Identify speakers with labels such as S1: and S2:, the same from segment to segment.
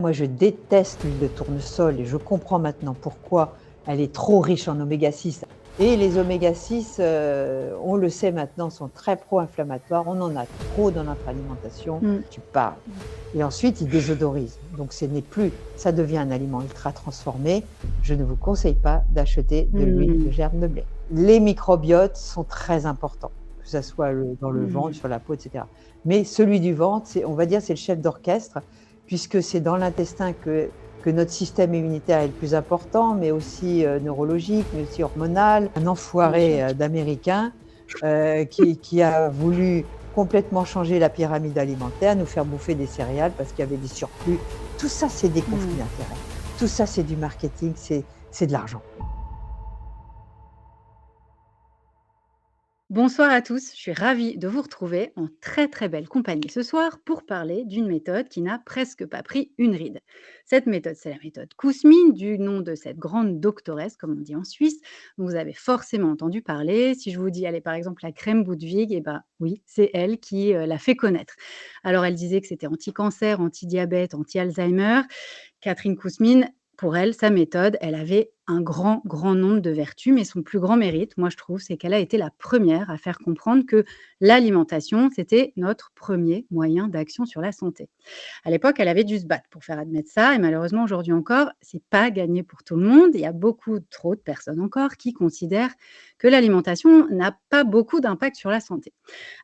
S1: Moi, je déteste l'huile de tournesol et je comprends maintenant pourquoi elle est trop riche en oméga 6. Et les oméga 6, on le sait maintenant, sont très pro-inflammatoires. On en a trop dans notre alimentation.
S2: Mmh.
S1: Tu parles. Et ensuite, ils désodorisent. Donc, ça devient un aliment ultra transformé. Je ne vous conseille pas d'acheter de l'huile de germe de blé. Les microbiotes sont très importants, que ce soit dans le ventre, sur la peau, etc. Mais celui du ventre, on va dire, c'est le chef d'orchestre, puisque c'est dans l'intestin que notre système immunitaire est le plus important, mais aussi neurologique, mais aussi hormonal. Un enfoiré d'Américain qui a voulu complètement changer la pyramide alimentaire, nous faire bouffer des céréales parce qu'il y avait des surplus. Tout ça, c'est des conflits d'intérêts. Tout ça, c'est du marketing, c'est de l'argent.
S2: Bonsoir à tous, je suis ravie de vous retrouver en très très belle compagnie ce soir pour parler d'une méthode qui n'a presque pas pris une ride. Cette méthode, c'est la méthode Kousmine, du nom de cette grande doctoresse, comme on dit en Suisse, dont vous avez forcément entendu parler. Si je vous dis, allez, par exemple, la crème Boudwig, eh ben oui, c'est elle qui l'a fait connaître. Alors, elle disait que c'était anti-cancer, anti-diabète, anti-Alzheimer. Catherine Kousmine, pour elle, sa méthode, elle avait un grand, grand nombre de vertus, mais son plus grand mérite, moi je trouve, c'est qu'elle a été la première à faire comprendre que l'alimentation, c'était notre premier moyen d'action sur la santé. À l'époque, elle avait dû se battre pour faire admettre ça, et malheureusement aujourd'hui encore, c'est pas gagné pour tout le monde. Il y a beaucoup trop de personnes encore qui considèrent que l'alimentation n'a pas beaucoup d'impact sur la santé.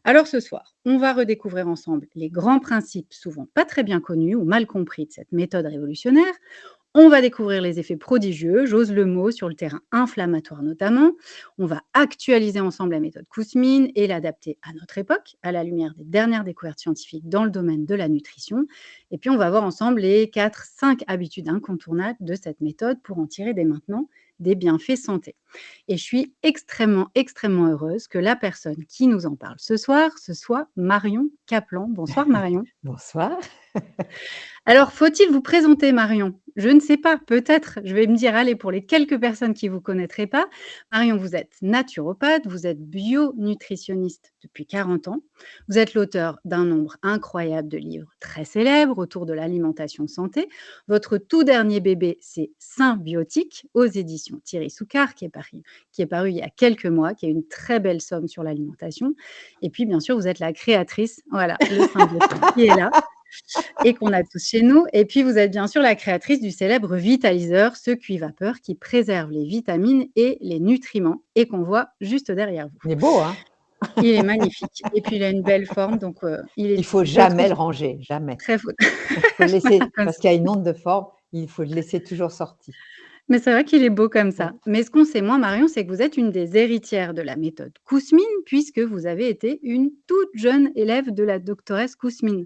S2: Alors ce soir, on va redécouvrir ensemble les grands principes souvent pas très bien connus ou mal compris de cette méthode révolutionnaire. On va découvrir les effets prodigieux, j'ose le mot, sur le terrain inflammatoire notamment. On va actualiser ensemble la méthode Kousmine et l'adapter à notre époque, à la lumière des dernières découvertes scientifiques dans le domaine de la nutrition. Et puis on va voir ensemble les 4-5 habitudes incontournables de cette méthode pour en tirer dès maintenant des bienfaits santé. Et je suis extrêmement, extrêmement heureuse que la personne qui nous en parle ce soir, ce soit Marion Kaplan. Bonsoir Marion.
S1: Bonsoir.
S2: Alors, faut-il vous présenter Marion? Je ne sais pas, peut-être. Je vais me dire, allez, pour les quelques personnes qui ne vous connaîtraient pas, Marion, vous êtes naturopathe, vous êtes bio-nutritionniste depuis 40 ans. Vous êtes l'auteur d'un nombre incroyable de livres très célèbres autour de l'alimentation santé. Votre tout dernier bébé, c'est Saint Biotique aux éditions Thierry Soucard, qui est paru il y a quelques mois, qui a une très belle somme sur l'alimentation. Et puis, bien sûr, vous êtes la créatrice, voilà, le Saint Biotique qui est là et qu'on a tous chez nous. Et puis, vous êtes bien sûr la créatrice du célèbre Vitaliseur, ce cuit vapeur qui préserve les vitamines et les nutriments et qu'on voit juste derrière vous.
S1: Il est beau, hein?
S2: Il est magnifique et puis il a une belle forme, donc il
S1: Il
S2: est
S1: faut
S2: je le
S1: jamais
S2: trouve
S1: le ranger, jamais.
S2: très fou.
S1: Il faut le laisser,
S2: Voilà, comme
S1: parce
S2: ça.
S1: qu'il y a une onde de forme, il faut le laisser toujours sorti.
S2: Mais c'est vrai qu'il est beau comme
S1: Ouais.
S2: ça. Mais ce qu'on sait moins, Marion, c'est que vous êtes une des héritières de la méthode Kousmine, puisque vous avez été une toute jeune élève de la doctoresse Kousmine.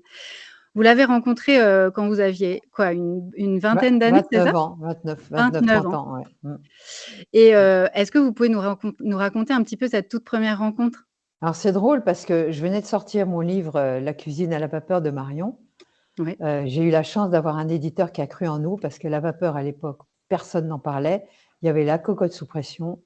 S2: Vous l'avez rencontrée, quand vous aviez quoi, une vingtaine d'années, c'est ça?
S1: 29 ans, 29,
S2: 29
S1: 30
S2: ans.
S1: ans, ouais.
S2: Et est-ce que vous pouvez nous raconter un petit peu cette toute première rencontre?
S1: Alors c'est drôle parce que je venais de sortir mon livre, La cuisine à la vapeur de Marion.
S2: Ouais,
S1: J'ai eu la chance d'avoir un éditeur qui a cru en nous parce que la vapeur à l'époque, personne n'en parlait. Il y avait la cocotte sous pression,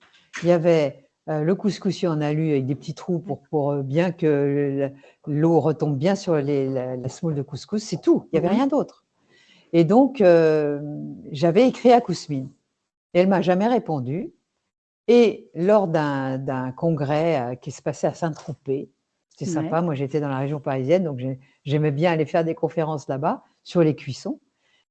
S1: il y avait, le couscoussier en alu avec des petits trous pour bien que l'eau retombe bien sur la semoule de couscous, c'est tout, il y avait
S2: mmh.
S1: rien d'autre. Et donc j'avais écrit à Kousmine et elle m'a jamais répondu. Et lors d'un congrès qui se passait à Saint-Tropez, c'était
S2: Ouais.
S1: sympa, moi j'étais dans la région parisienne, donc j'aimais bien aller faire des conférences là-bas sur les cuissons.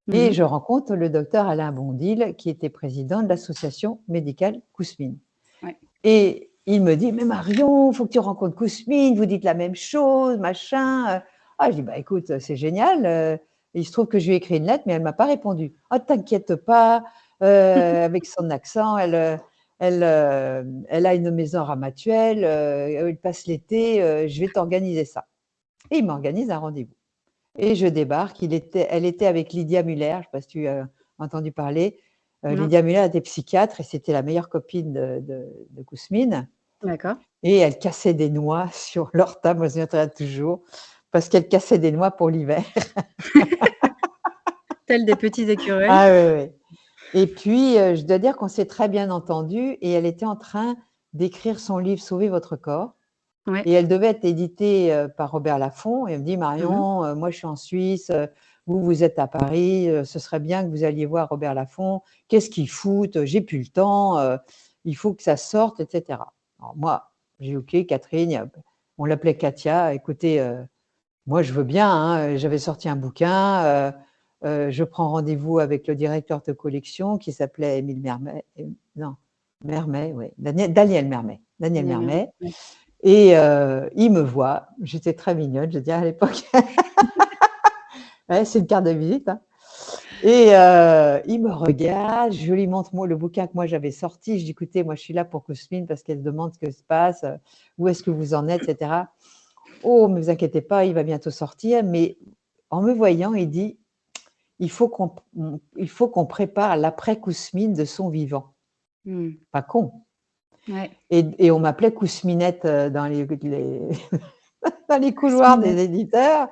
S2: Mmh
S1: Et
S2: mh.
S1: je rencontre le docteur Alain Bondil, qui était président de l'association médicale Kousmine.
S2: Ouais.
S1: Et il me dit: «Mais Marion, il faut que tu rencontres Kousmine, vous dites la même chose, machin». Ah, je dis: «Bah écoute, c'est génial». Il se trouve que je lui ai écrit une lettre, mais elle ne m'a pas répondu. «Ah, t'inquiète pas», avec son accent, elle a une maison à Ramatuelle, elle passe l'été, je vais t'organiser ça. Et il m'organise un rendez-vous. Et je débarque, elle était avec Lydia Muller, je ne sais pas si tu as entendu parler.
S2: Non,
S1: Lydia Muller était psychiatre et c'était la meilleure copine de Kousmine.
S2: d'accord.
S1: Et elle cassait des noix sur leur table, moi je me souviendrai toujours, parce qu'elle cassait des noix pour l'hiver.
S2: Tels des petits écureuils.
S1: Ah oui, oui. Et puis, je dois dire qu'on s'est très bien entendus et elle était en train d'écrire son livre «Sauvez votre corps».
S2: Ouais.
S1: Et elle devait être éditée par Robert Laffont. Et elle me dit:
S2: Mmh mh.
S1: «Marion, moi je suis en Suisse, vous êtes à Paris, ce serait bien que vous alliez voir Robert Laffont, qu'est-ce qu'ils foutent, j'ai plus le temps, il faut que ça sorte, etc. Alors moi, j'ai dit, ok, Catherine, on l'appelait Katia, écoutez, moi je veux bien, hein, j'avais sorti un bouquin, je prends rendez-vous avec le directeur de collection qui s'appelait Émile Mermet, non, Mermet, oui, Daniel Mermet. Daniel Mermet.
S2: Ouais.
S1: Et il me voit, j'étais très mignonne, je dis à l'époque, ouais, c'est une carte de visite. Hein. Et il me regarde, je lui montre moi, le bouquin que moi j'avais sorti, je dis écoutez, moi je suis là pour Kousmine parce qu'elle demande ce que se passe, où est-ce que vous en êtes, etc. Oh, ne vous inquiétez pas, il va bientôt sortir, mais en me voyant, il dit il faut qu'on prépare l'après Kousmine de son vivant. Pas con.
S2: Ouais.
S1: Et on m'appelait Kousminette dans dans les couloirs des éditeurs.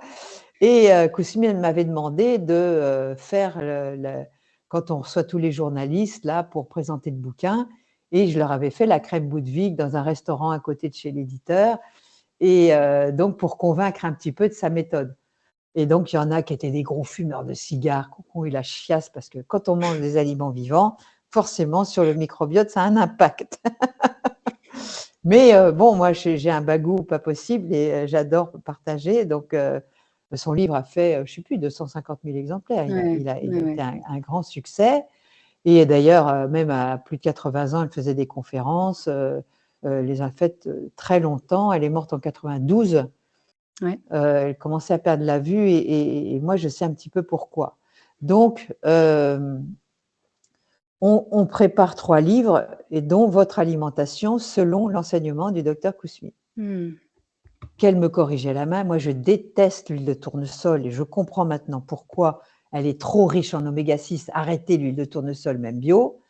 S1: Et Kousmine m'avait demandé de faire, quand on reçoit tous les journalistes là pour présenter le bouquin, et je leur avais fait la crème Boudewig dans un restaurant à côté de chez l'éditeur, et donc pour convaincre un petit peu de sa méthode. Et donc il y en a qui étaient des gros fumeurs de cigares, qui ont eu la chiasse, parce que quand on mange des aliments vivants, forcément sur le microbiote, ça a un impact. Mais bon, moi j'ai un bagou pas possible et j'adore partager, donc son livre a fait, je ne sais plus, 250 000 exemplaires. Il a été un grand succès. Et d'ailleurs, même à plus de 80 ans, elle faisait des conférences. Les a faites très longtemps. Elle est morte en 92.
S2: Ouais.
S1: Elle commençait à perdre la vue et moi, je sais un petit peu pourquoi. Donc, on prépare 3 livres, et dont Votre alimentation selon l'enseignement du docteur Kousmine. Qu'elle me corrigeait la main. Moi, je déteste l'huile de tournesol et je comprends maintenant pourquoi elle est trop riche en oméga 6. Arrêtez l'huile de tournesol, même bio.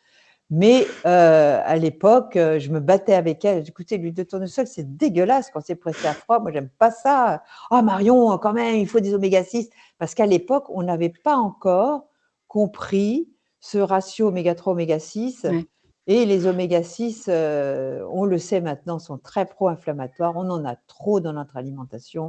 S1: Mais à l'époque, je me battais avec elle. Écoutez, l'huile de tournesol, c'est dégueulasse quand c'est pressé à froid. Moi, j'aime pas ça. Ah, Marion, quand même, il faut des oméga 6. Parce qu'à l'époque, on n'avait pas encore compris ce ratio oméga 3, oméga 6.
S2: Ouais.
S1: Et les oméga 6, on le sait maintenant, sont très pro-inflammatoires. On en a trop dans notre alimentation.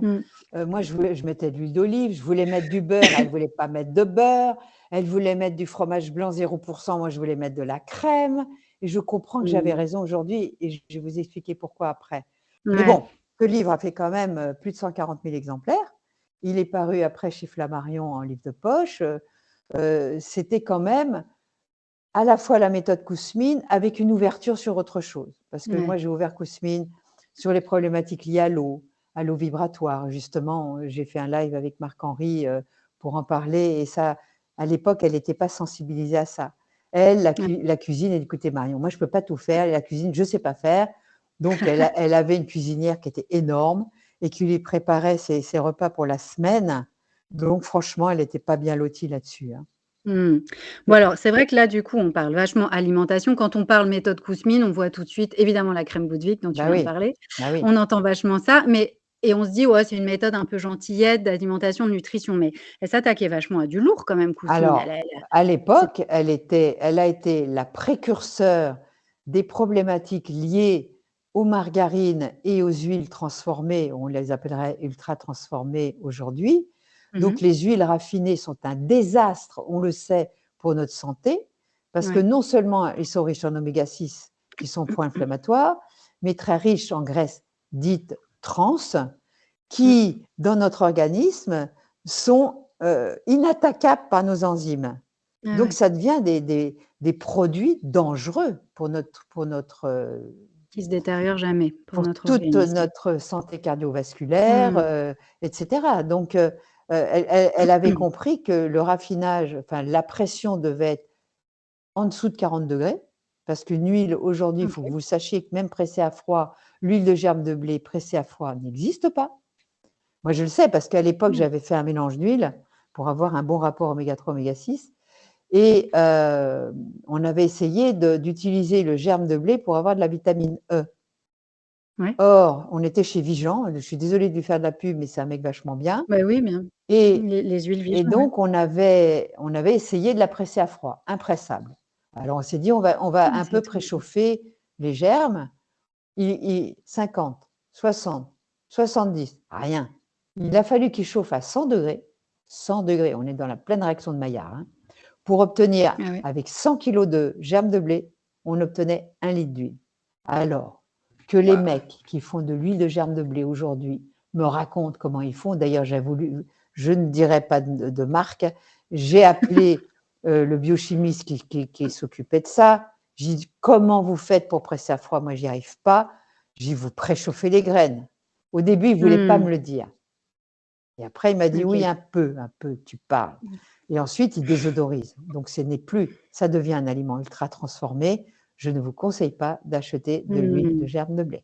S1: Moi, je mettais de l'huile d'olive, je voulais mettre du beurre, elle ne voulait pas mettre de beurre. Elle voulait mettre du fromage blanc 0%, moi je voulais mettre de la crème. Et je comprends que j'avais raison aujourd'hui, et je vais vous expliquer pourquoi après. Mais bon, ce livre a fait quand même plus de 140 000 exemplaires. Il est paru après chez Flammarion en livre de poche. C'était quand même à la fois la méthode Kousmine avec une ouverture sur autre chose. Parce que moi, j'ai ouvert Kousmine sur les problématiques liées à l'eau vibratoire. Justement, j'ai fait un live avec Marc-Henri pour en parler. Et ça, à l'époque, elle n'était pas sensibilisée à ça. Elle, la cuisine, elle dit, écoutez Marion, moi, je ne peux pas tout faire. La cuisine, je ne sais pas faire. Donc, elle avait une cuisinière qui était énorme et qui lui préparait ses repas pour la semaine. Donc, franchement, elle n'était pas bien lotie là-dessus. Hein.
S2: Bon, alors, c'est vrai que là, du coup, on parle vachement alimentation. Quand on parle méthode Kousmine, on voit tout de suite, évidemment, la crème Boudewig dont tu viens de parler.
S1: Oui.
S2: On entend vachement ça, et on se dit, ouais, c'est une méthode un peu gentillette d'alimentation, de nutrition, mais elle s'attaquait vachement à du lourd quand même, Kousmine.
S1: Alors, à l'époque, elle a été la précurseur des problématiques liées aux margarines et aux huiles transformées, on les appellerait ultra transformées aujourd'hui. Donc, les huiles raffinées sont un désastre, on le sait, pour notre santé, parce que non seulement ils sont riches en oméga 6, qui sont pro-inflammatoires, mais très riches en graisses dites trans, qui, dans notre organisme, sont inattaquables par nos enzymes. Donc, ça devient des produits dangereux pour notre
S2: qui se détériore jamais
S1: pour
S2: notre
S1: toute
S2: organisme.
S1: notre santé cardiovasculaire, etc. Donc, elle avait compris que le raffinage, enfin la pression devait être en dessous de 40 degrés, parce qu'une huile, aujourd'hui, il faut que vous sachiez que même pressée à froid, l'huile de germe de blé pressée à froid n'existe pas. Moi, je le sais parce qu'à l'époque, j'avais fait un mélange d'huile pour avoir un bon rapport oméga 3, oméga 6. Et on avait essayé d'utiliser le germe de blé pour avoir de la vitamine E. Or, on était chez Vigan. Je suis désolée de lui faire de la pub, mais c'est un mec vachement bien.
S2: Bah oui, bien.
S1: Et
S2: les huiles Vigan.
S1: Et donc, on avait essayé de la presser à froid, impressable. Alors, on s'est dit, on va un peu préchauffer les germes. 50, 60, 70, rien. Il a fallu qu'il chauffe à 100 degrés, 100 degrés, on est dans la pleine réaction de Maillard, hein. Pour obtenir,
S2: Ah ouais.
S1: avec 100 kilos de germes de blé, on obtenait 1 litre d'huile. Alors, que les
S2: Waouh!
S1: mecs qui font de l'huile de germe de blé aujourd'hui me racontent comment ils font, d'ailleurs je ne dirai pas de marque, j'ai appelé le biochimiste qui s'occupait de ça, j'ai dit comment vous faites pour presser à froid, moi j'y arrive pas, j'ai dit vous préchauffez les graines. Au début il ne voulait pas me le dire. Et après, il m'a dit oui,
S2: OK.
S1: un peu, tu parles. Et ensuite, il désodorise. Donc, ce n'est plus, ça devient un aliment ultra transformé. Je ne vous conseille pas d'acheter de l'huile de
S2: Mmh.
S1: germe de blé.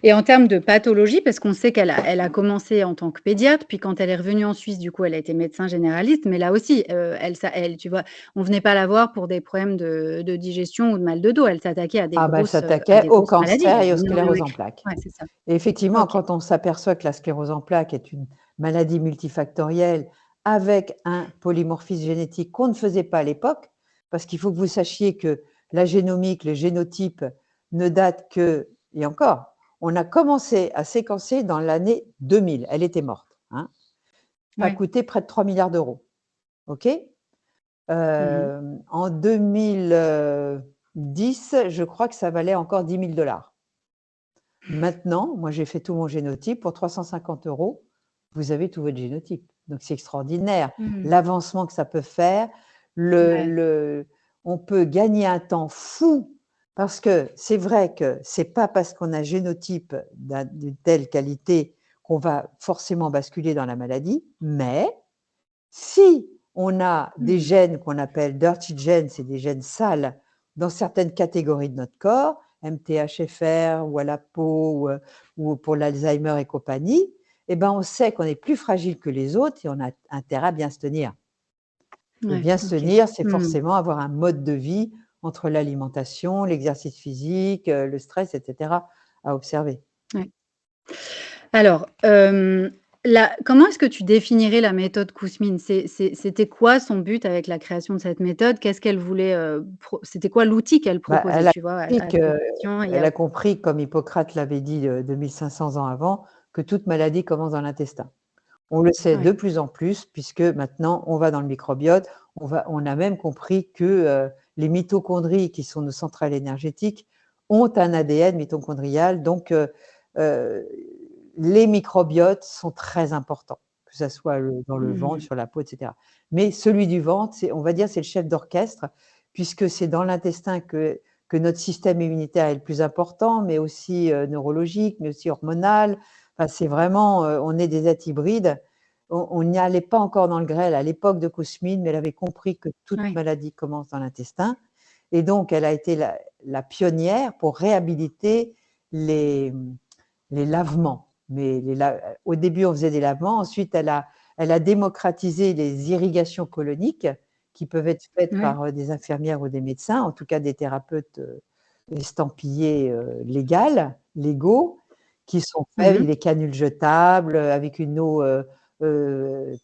S2: Et en termes de pathologie, parce qu'on sait qu'elle a commencé en tant que pédiatre, puis quand elle est revenue en Suisse, du coup, elle a été médecin généraliste, mais là aussi, elle tu vois, on venait pas la voir pour des problèmes de digestion ou de mal de dos. Elle s'attaquait
S1: Ah ben, elle
S2: à
S1: s'attaquait
S2: des
S1: au
S2: grosses maladies.
S1: cancer
S2: Elle
S1: et aux
S2: avait énormément
S1: scléroses en
S2: écrit.
S1: plaques.
S2: Ouais, c'est ça.
S1: Et effectivement,
S2: OK.
S1: quand on s'aperçoit que la sclérose en plaques est une maladie multifactorielle avec un polymorphisme génétique qu'on ne faisait pas à l'époque, parce qu'il faut que vous sachiez que la génomique, le génotype ne date que, et encore, on a commencé à séquencer dans l'année 2000. Elle était morte, hein. Ça a
S2: Ouais.
S1: coûté près de 3 milliards d'euros. OK?
S2: Mmh.
S1: En 2010, je crois que ça valait encore 10 000 $. Maintenant, moi, j'ai fait tout mon génotype. Pour 350 €, vous avez tout votre génotype. Donc, c'est extraordinaire.
S2: Mmh.
S1: L'avancement que ça peut faire.
S2: Ouais.
S1: On peut gagner un temps fou parce que c'est vrai que c'est pas parce qu'on a un génotype d'une telle qualité qu'on va forcément basculer dans la maladie. Mais si on a des
S2: Mmh.
S1: gènes qu'on appelle dirty genes, c'est des gènes sales dans certaines catégories de notre corps, MTHFR ou à la peau ou pour l'Alzheimer et compagnie, eh ben, on sait qu'on est plus fragile que les autres et on a intérêt à bien se tenir. Et
S2: Ouais,
S1: bien se
S2: OK.
S1: tenir, c'est
S2: Mmh.
S1: forcément avoir un mode de vie entre l'alimentation, l'exercice physique, le stress, et cetera, à observer.
S2: Ouais. Alors, comment est-ce que tu définirais la méthode Kousmine? C'était quoi son but avec la création de cette méthode? Qu'est-ce qu'elle voulait, c'était quoi l'outil qu'elle
S1: Bah,
S2: proposait, tu vois, à ses patients et
S1: elle
S2: à
S1: a compris, comme Hippocrate l'avait dit, 2500 ans avant, que toute maladie commence dans l'intestin. On le sait de
S2: ouais,
S1: plus en plus puisque maintenant on va dans le microbiote, on a même compris que, les mitochondries qui sont nos centrales énergétiques ont un ADN mitochondrial donc heu, les microbiotes sont très importants, que ça soit dans le ventre,
S2: mmh,
S1: sur la peau et cetera. Mais celui du ventre, c'est on va dire, c'est le chef d'orchestre puisque c'est dans l'intestin que notre système immunitaire est le plus important, mais aussi, neurologique, mais aussi hormonal. Enfin, c'est vraiment, on est des êtres hybrides. On n'y allait pas encore dans le grêle à l'époque de Kousmine, mais elle avait compris que toute
S2: ouais,
S1: maladie commence dans l'intestin et donc elle a été la pionnière pour réhabiliter les, les lavements. Mais au début, on faisait des lavements. Ensuite, elle a démocratisé les irrigations coloniques qui peuvent être faites
S2: ouais,
S1: par des infirmières ou des médecins, en tout cas des thérapeutes estampillés légaux, qui sont faits avec
S2: mmh.
S1: des canules jetables, avec une eau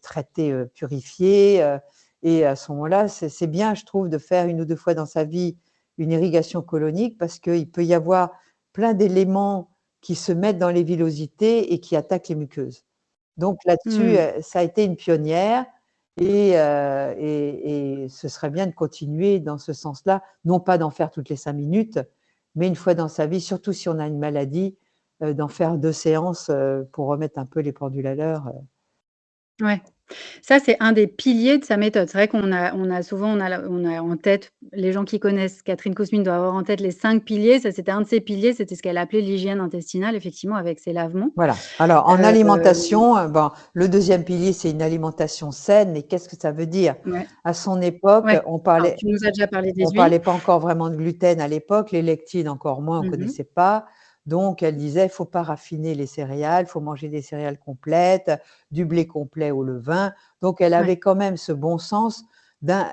S1: traitée, purifiée. Et à ce moment-là, c'est bien, je trouve, de faire 1 ou 2 fois dans sa vie une irrigation colonique parce qu'il peut y avoir plein d'éléments qui se mettent dans les villosités et qui attaquent les muqueuses. Donc là-dessus,
S2: Mmh.
S1: ça a été une pionnière et ce serait bien de continuer dans ce sens-là, non pas d'en faire toutes les 5 minutes, mais une fois dans sa vie, surtout si on a une maladie, d'en faire 2 séances, pour remettre un peu les pendules à l'heure.
S2: Ouais. Ça, c'est un des piliers de sa méthode. C'est vrai qu'on a souvent on a en tête les gens qui connaissent Catherine Kousmine doivent avoir en tête les 5 piliers. Ça, c'était un de ses piliers, c'était ce qu'elle appelait l'hygiène intestinale, effectivement, avec ses lavements.
S1: Voilà. Alors en
S2: Heu,
S1: alimentation, bon, le deuxième pilier, c'est une alimentation saine, mais qu'est-ce que ça veut dire?
S2: ouais,
S1: À son époque,
S2: ouais. Alors, tu nous as déjà parlé des
S1: on
S2: huiles.
S1: parlait pas encore vraiment de gluten à l'époque, les lectines encore moins, on
S2: Mmh.
S1: connaissait pas. Donc elle disait: «Faut pas raffiner les céréales, faut manger des céréales complètes, du blé complet au levain». Donc elle avait
S2: Ouais.
S1: quand même ce bon sens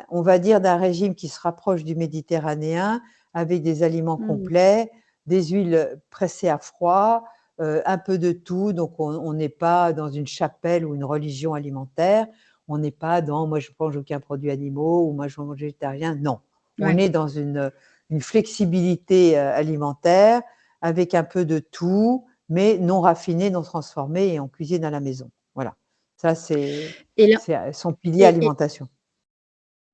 S1: on va dire d'un régime qui se rapproche du méditerranéen, avec des aliments
S2: Mmh.
S1: complets, des huiles pressées à froid, un peu de tout. Donc on n'est pas dans une chapelle ou une religion alimentaire. On n'est pas dans: «Moi je mange aucun produit animaux» ou «Moi je mange végétarien». Non. On
S2: Ouais.
S1: est dans une flexibilité, alimentaire avec un peu de tout, mais non raffiné, non transformé et on cuisine à la maison. Voilà. Ça, c'est
S2: Et là
S1: son pilier
S2: et
S1: alimentation.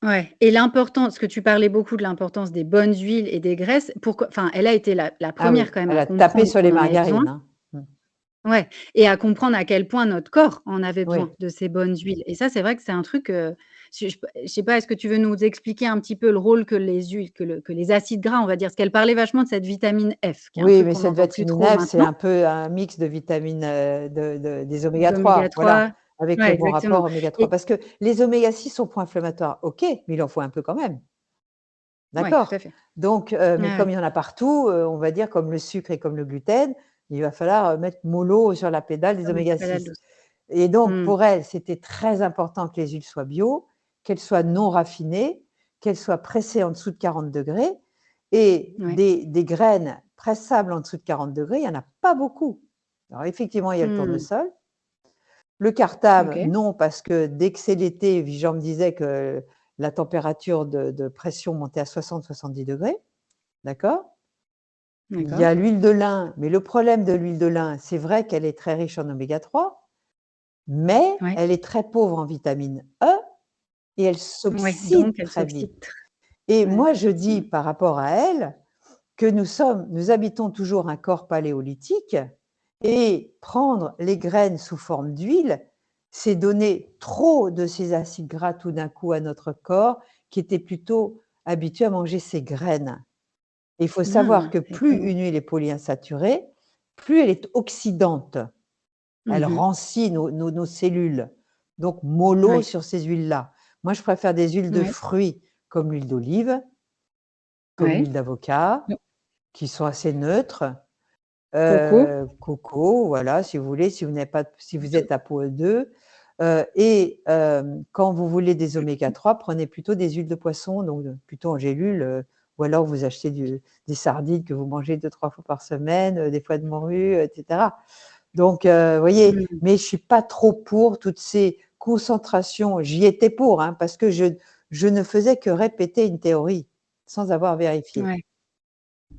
S2: ouais, et l'importance, parce que tu parlais beaucoup de l'importance des bonnes huiles et des graisses, pourquoi enfin, elle a été la
S1: Ah oui,
S2: 1re quand même
S1: elle
S2: à
S1: a tapé
S2: comprendre
S1: sur
S2: qu'on
S1: les
S2: en avait besoin.
S1: margarines, hein. Mmh.
S2: Ouais, et à comprendre à quel point notre corps en avait besoin
S1: Oui.
S2: de ces bonnes huiles, et ça, c'est vrai que c'est un truc, si je sais pas, est-ce que tu veux nous expliquer un petit peu le rôle que les huiles, que les acides gras, on va dire? Parce qu'elle parlait vachement de cette vitamine F, qui est un
S1: Oui,
S2: truc
S1: mais
S2: qu'on
S1: cette
S2: n'entend plus
S1: vitamine
S2: trop
S1: F, c'est
S2: maintenant,
S1: un peu un mix de vitamines, des oméga
S2: d'oméga
S1: 3, voilà,
S2: 3.
S1: avec le
S2: Ouais,
S1: bon rapport
S2: exactement,
S1: oméga 3.
S2: et
S1: Parce que les oméga 6 sont pro-inflammatoires, OK, mais il en faut un peu quand même,
S2: ouais, tout à
S1: d'accord?
S2: fait.
S1: Donc mais
S2: Ouais,
S1: comme
S2: ouais,
S1: il y en a partout, on va dire comme le sucre et comme le gluten, il va falloir, mettre mollo sur la pédale des
S2: remonter
S1: oméga
S2: pédale
S1: 6.
S2: douce.
S1: Et donc
S2: Mmh.
S1: pour elle, c'était très important que les huiles soient bio, qu'elles soient non raffinées, qu'elles soient pressées en dessous de 40°, et
S2: Ouais.
S1: des graines pressables en dessous de 40°, il y en a pas beaucoup. Alors effectivement, il y a le
S2: Mmh.
S1: tournesol. Le cartame,
S2: OK.
S1: non, parce que dès que c'est l'été, Vigent me disait que la température de pression montait à 60-70°, d'accord? Il y
S2: D'accord.
S1: a l'huile de lin, mais le problème de l'huile de lin, c'est vrai qu'elle est très riche en oméga 3, mais
S2: Ouais.
S1: elle est très pauvre en vitamine E et elle
S2: Ouais, donc
S1: s'oxyde
S2: elle
S1: très vite.
S2: s'oxyde tr
S1: Et
S2: ouais,
S1: moi, je dis
S2: effectivement.
S1: par rapport à elle que nous habitons toujours un corps paléolithique, et prendre les graines sous forme d'huile, c'est donner trop de ces acides gras tout d'un coup à notre corps qui était plutôt habitué à manger ces graines. Et il faut savoir
S2: Ah,
S1: que plus
S2: étonnant.
S1: une huile est polyinsaturée, plus elle est oxydante. Elle
S2: Mmh mh.
S1: rancit nos cellules. Donc mollo
S2: Ouais,
S1: sur ces huiles-là. Moi, je préfère des huiles de
S2: ouais,
S1: fruits comme l'huile d'olive, comme
S2: ouais.
S1: l'huile d'avocat,
S2: Donc
S1: qui sont assez neutres.
S2: coco,
S1: Coco, voilà, si vous voulez, si vous
S2: tout
S1: êtes à peau d'œuf, quand vous voulez des oméga 3, prenez plutôt des huiles de poisson, donc plutôt en gélules, ou alors vous achetez des sardines que vous mangez 2-3 fois par semaine, des foies de morue, et cetera. Donc voyez,
S2: mmh,
S1: mais je suis pas trop pour toutes ces concentrations. J'y étais pour, hein, parce que je ne faisais que répéter une théorie sans avoir vérifié.
S2: ouais,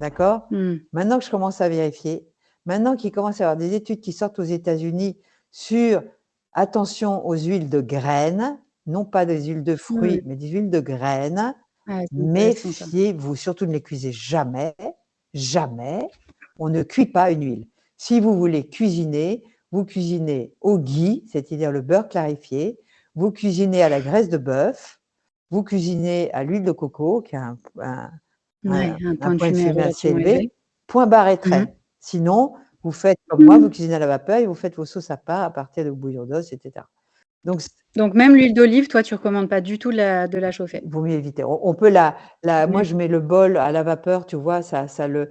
S1: D'accord?
S2: mmh,
S1: Maintenant que je commence à vérifier, maintenant qu'il commence à y avoir des études qui sortent aux États-Unis sur attention aux huiles de graines, non pas des huiles de
S2: mmh.
S1: fruits, mais des huiles de graines,
S2: Ah, c'est intéressant ça.
S1: méfiez-vous, surtout ne les cuisez jamais, jamais. On ne cuit pas une huile. Si vous voulez cuisiner, vous cuisinez au ghee, c'est-à-dire le beurre clarifié, vous cuisinez à la graisse de bœuf, vous cuisinez à l'huile de coco, qui a
S2: Ouais, un
S1: un
S2: point de
S1: point de
S2: fumée
S1: fumée assez
S2: relativement
S1: élevé,
S2: élevé.
S1: point barre et
S2: Mmh mh.
S1: trait. Sinon, vous faites comme moi, vous
S2: Mmh.
S1: cuisinez à la vapeur et vous faites vos sauces à part à partir de bouillon d'os, et cetera. Donc
S2: Donc même l'huile d'olive, toi, tu recommandes pas du tout de la chauffer?
S1: il vaut mieux éviter. On peut la moi
S2: Ouais,
S1: je mets le bol à la vapeur, tu vois? Ça te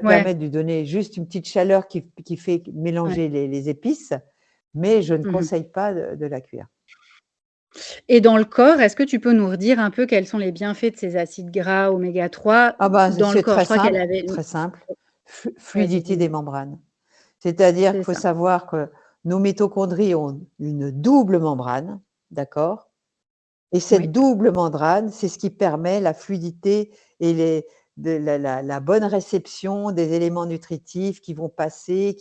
S2: ouais,
S1: permet de lui donner juste une petite chaleur qui fait
S2: ouais.
S1: mélanger les épices, mais je ne
S2: Mmh mh.
S1: conseille pas de la cuire.
S2: Et dans le corps, est-ce que tu peux nous redire un peu quels sont les bienfaits de ces acides gras oméga 3
S1: Ah bah,
S2: dans le
S1: c'est
S2: corps? Je crois qu'elle avait
S1: très simple,
S2: vas-y,
S1: fluidité des
S2: dis-moi.
S1: membranes. C'est-à-dire qu'il
S2: C'est
S1: faut
S2: ça.
S1: savoir que nos mitochondries ont une double membrane, d'accord? Et cette
S2: Oui.
S1: double membrane, c'est ce qui permet la fluidité et la bonne réception des éléments nutritifs qui vont passer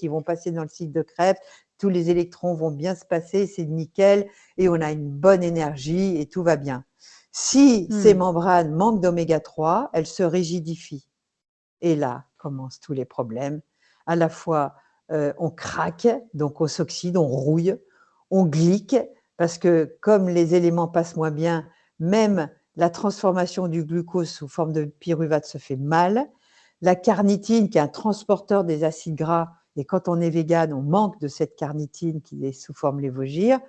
S1: dans le cycle de Krebs. Tous les électrons vont bien se passer, c'est nickel, et on a une bonne énergie et tout va bien. Si ces
S2: Mmh.
S1: membranes manquent d'oméga 3, elles se rigidifient. Et là commencent tous les problèmes. À la fois, on craque, donc on s'oxyde, on rouille, on glique, parce que comme les éléments passent moins bien, même la transformation du glucose sous forme de pyruvate se fait mal. La carnitine, qui est un transporteur des acides gras, et quand on est végane, on manque de cette carnitine qui est sous forme lévogir.